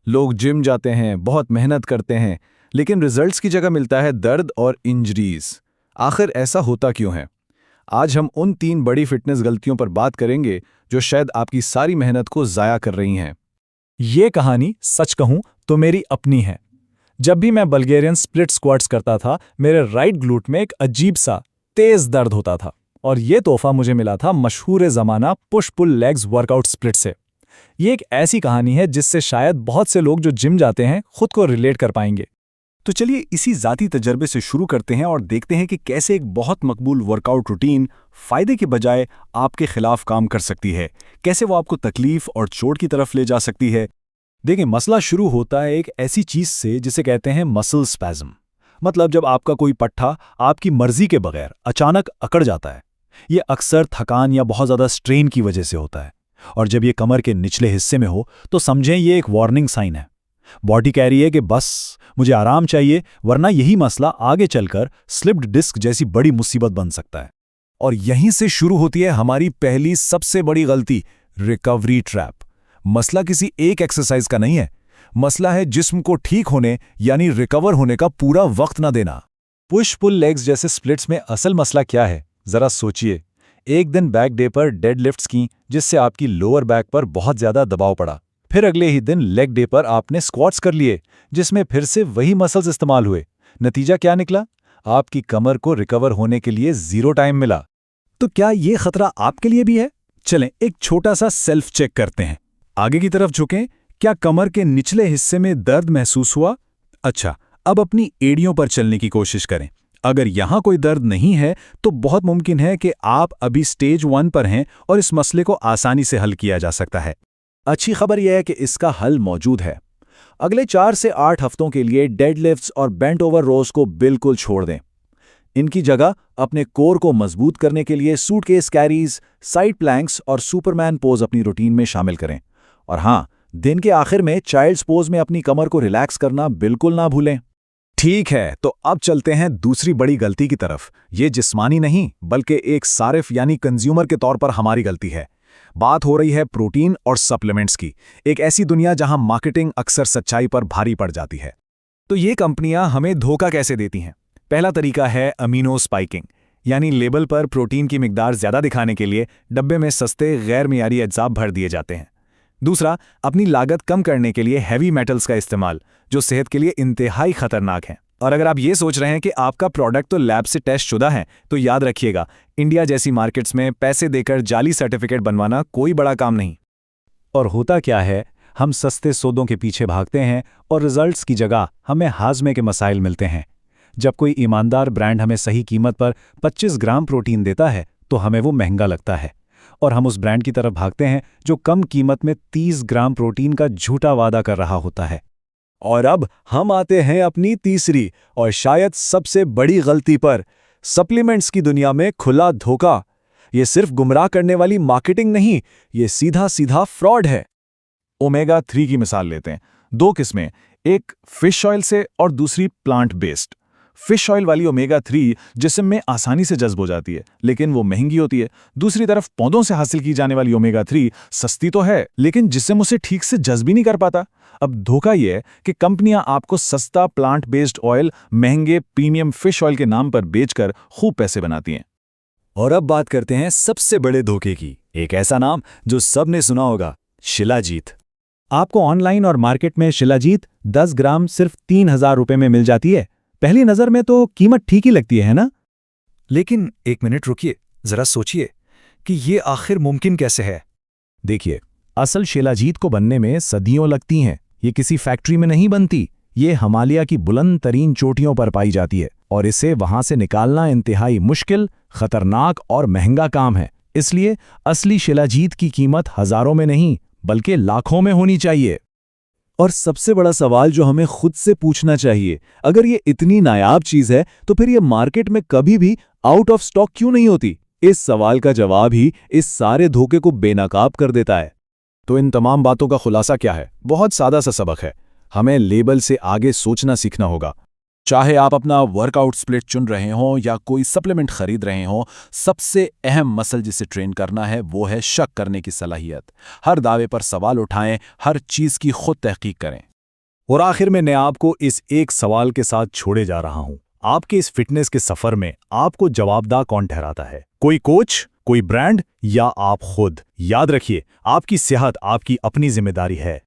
लोग जिम जाते हैं, बहुत मेहनत करते हैं, लेकिन रिजल्ट्स की जगह मिलता है दर्द और इंजरीज। आखिर ऐसा होता क्यों है? आज हम उन 3 बड़ी फिटनेस गलतियों पर बात करेंगे जो शायद आपकी सारी मेहनत को ज़ाया कर रही हैं। ये कहानी सच कहूं तो मेरी अपनी है। जब भी मैं बल्गेरियन स्प्लिट स्क्वाट्स करता था, मेरे राइट ग्लूट में एक अजीब सा तेज दर्द होता था। और ये तोहफा मुझे मिला था मशहूर ज़माना push pull legs workout split से। ये एक ऐसी कहानी है जिससे शायद बहुत से लोग जो जिम जाते हैं खुद को रिलेट कर पाएंगे। तो चलिए इसी ज़ाती तजर्बे से शुरू करते हैं और देखते हैं कि कैसे एक बहुत मकबूल वर्कआउट रूटीन फ़ायदे के बजाय आपके खिलाफ काम कर सकती है, कैसे वो आपको तकलीफ और चोट की तरफ ले जा सकती है। देखिए, मसला शुरू होता है एक ऐसी चीज़ से जिसे कहते हैं मसल स्पैज़म। मतलब जब आपका कोई पट्टा आपकी मर्जी के बगैर अचानक अकड़ जाता है। ये अक्सर थकान या बहुत ज़्यादा स्ट्रेन की वजह से होता है। और जब ये कमर के निचले हिस्से में हो तो समझें ये एक वार्निंग साइन है। बॉडी कह रही है कि बस मुझे आराम चाहिए, वरना यही मसला आगे चलकर स्लिप्ड डिस्क जैसी बड़ी मुसीबत बन सकता है। और यहीं से शुरू होती है हमारी पहली सबसे बड़ी गलती, रिकवरी ट्रैप। मसला किसी एक एक्सरसाइज का नहीं है, मसला है जिस्म को ठीक होने यानी रिकवर होने का पूरा वक्त ना देना। पुश पुल लेग्स जैसे स्प्लिट्स में असल मसला क्या है, जरा सोचिए। एक दिन बैक डे पर डेडलिफ्ट्स की जिससे आपकी लोअर बैक पर बहुत ज्यादा दबाव पड़ा। फिर अगले ही दिन लेग डे पर आपने स्क्वाट्स कर लिए जिसमें फिर से वही मसल्स इस्तेमाल हुए। नतीजा क्या निकला? आपकी कमर को रिकवर होने के लिए 0 टाइम मिला। तो क्या ये खतरा आपके लिए भी है? चलें एक छोटा सा सेल्फ चेक करते हैं। आगे की तरफ झुकें। क्या कमर के निचले हिस्से में दर्द महसूस हुआ? अच्छा, अब अपनी एड़ियों पर चलने की कोशिश करें। अगर यहां कोई दर्द नहीं है तो बहुत मुमकिन है कि आप अभी स्टेज 1 पर हैं और इस मसले को आसानी से हल किया जा सकता है। अच्छी खबर यह है कि इसका हल मौजूद है। अगले 4 से 8 हफ्तों के लिए डेडलिफ्ट्स और बेंट ओवर रोज को बिल्कुल छोड़ दें। इनकी जगह अपने कोर को मजबूत करने के लिए सूटकेस कैरीज, साइड प्लैंक्स और सुपरमैन पोज अपनी रूटीन में शामिल करें। और हाँ, दिन के आखिर में चाइल्ड्स पोज में अपनी कमर को रिलैक्स करना बिल्कुल ना भूलें। ठीक है, तो अब चलते हैं दूसरी बड़ी गलती की तरफ। ये जिस्मानी नहीं बल्कि एक सारिफ यानी कंज्यूमर के तौर पर हमारी गलती है। बात हो रही है प्रोटीन और सप्लीमेंट्स की, एक ऐसी दुनिया जहां मार्केटिंग अक्सर सच्चाई पर भारी पड़ जाती है। तो ये कंपनियां हमें धोखा कैसे देती हैं? पहला तरीका है अमीनो स्पाइकिंग, यानी लेबल पर प्रोटीन की मिकदार ज्यादा दिखाने के लिए डब्बे में सस्ते गैर मियारी अज्जाब भर दिए जाते हैं। दूसरा, अपनी लागत कम करने के लिए हैवी मेटल्स का इस्तेमाल, जो सेहत के लिए इंतहाई खतरनाक है। और अगर आप ये सोच रहे हैं कि आपका प्रोडक्ट तो लैब से टेस्ट शुदा है, तो याद रखिएगा, इंडिया जैसी मार्केट्स में पैसे देकर जाली सर्टिफिकेट बनवाना कोई बड़ा काम नहीं। और होता क्या है, हम सस्ते सौदों के पीछे भागते हैं और रिजल्ट्स की जगह हमें हाजमे के मसाइल मिलते हैं। जब कोई ईमानदार ब्रांड हमें सही कीमत पर 25 ग्राम प्रोटीन देता है तो हमें वो महंगा लगता है, और हम उस ब्रांड की तरफ भागते हैं जो कम कीमत में 30 ग्राम प्रोटीन का झूठा वादा कर रहा होता है। और अब हम आते हैं अपनी तीसरी और शायद सबसे बड़ी गलती पर, सप्लीमेंट्स की दुनिया में खुला धोखा। ये सिर्फ गुमराह करने वाली मार्केटिंग नहीं, ये सीधा सीधा फ्रॉड है। ओमेगा 3 की मिसाल लेते हैं। 2 किस्में, एक फिश ऑयल से और दूसरी प्लांट बेस्ड। फिश ऑयल वाली ओमेगा 3 जिस्म में आसानी से जज्ब हो जाती है, लेकिन वो महंगी होती है। दूसरी तरफ पौधों से हासिल की जाने वाली ओमेगा 3 सस्ती तो है, लेकिन जिस्म उसे ठीक से जज्ब ही नहीं कर पाता। अब धोखा यह है कि कंपनियां आपको सस्ता प्लांट बेस्ड ऑयल महंगे प्रीमियम फिश ऑयल के नाम पर बेचकर खूब पैसे बनाती हैं। और अब बात करते हैं सबसे बड़े धोखे की, एक ऐसा नाम जो सबने सुना होगा, शिलाजीत। आपको ऑनलाइन और मार्केट में शिलाजीत 10 ग्राम सिर्फ 3000 रुपये में मिल जाती है। पहली नजर में तो कीमत ठीक ही लगती है ना? लेकिन एक मिनट रुकिए, जरा सोचिए कि ये आखिर मुमकिन कैसे है। देखिए, असल शिलाजीत को बनने में सदियों लगती हैं। ये किसी फैक्ट्री में नहीं बनती, ये हिमालय की बुलंद तरीन चोटियों पर पाई जाती है, और इसे वहां से निकालना इंतहाई मुश्किल, खतरनाक और महंगा काम है। इसलिए असली शिलाजीत की कीमत हजारों में नहीं बल्कि लाखों में होनी चाहिए। और सबसे बड़ा सवाल जो हमें खुद से पूछना चाहिए, अगर ये इतनी नायाब चीज है तो फिर ये मार्केट में कभी भी आउट ऑफ स्टॉक क्यों नहीं होती? इस सवाल का जवाब ही इस सारे धोखे को बेनकाब कर देता है। तो इन तमाम बातों का खुलासा क्या है? बहुत सादा सा सबक है, हमें लेबल से आगे सोचना सीखना होगा। चाहे आप अपना वर्कआउट स्प्लिट चुन रहे हों या कोई सप्लीमेंट खरीद रहे हों, सबसे अहम मसल जिसे ट्रेन करना है वो है शक करने की सलाहियत। हर दावे पर सवाल उठाएं, हर चीज़ की खुद तहकीक करें। और आखिर में मैं आपको इस एक सवाल के साथ छोड़े जा रहा हूं। आपके इस फिटनेस के सफर में आपको जवाबदार कौन ठहराता है? कोई कोच, कोई ब्रांड या आप खुद? याद रखिए, आपकी सेहत आपकी अपनी जिम्मेदारी है।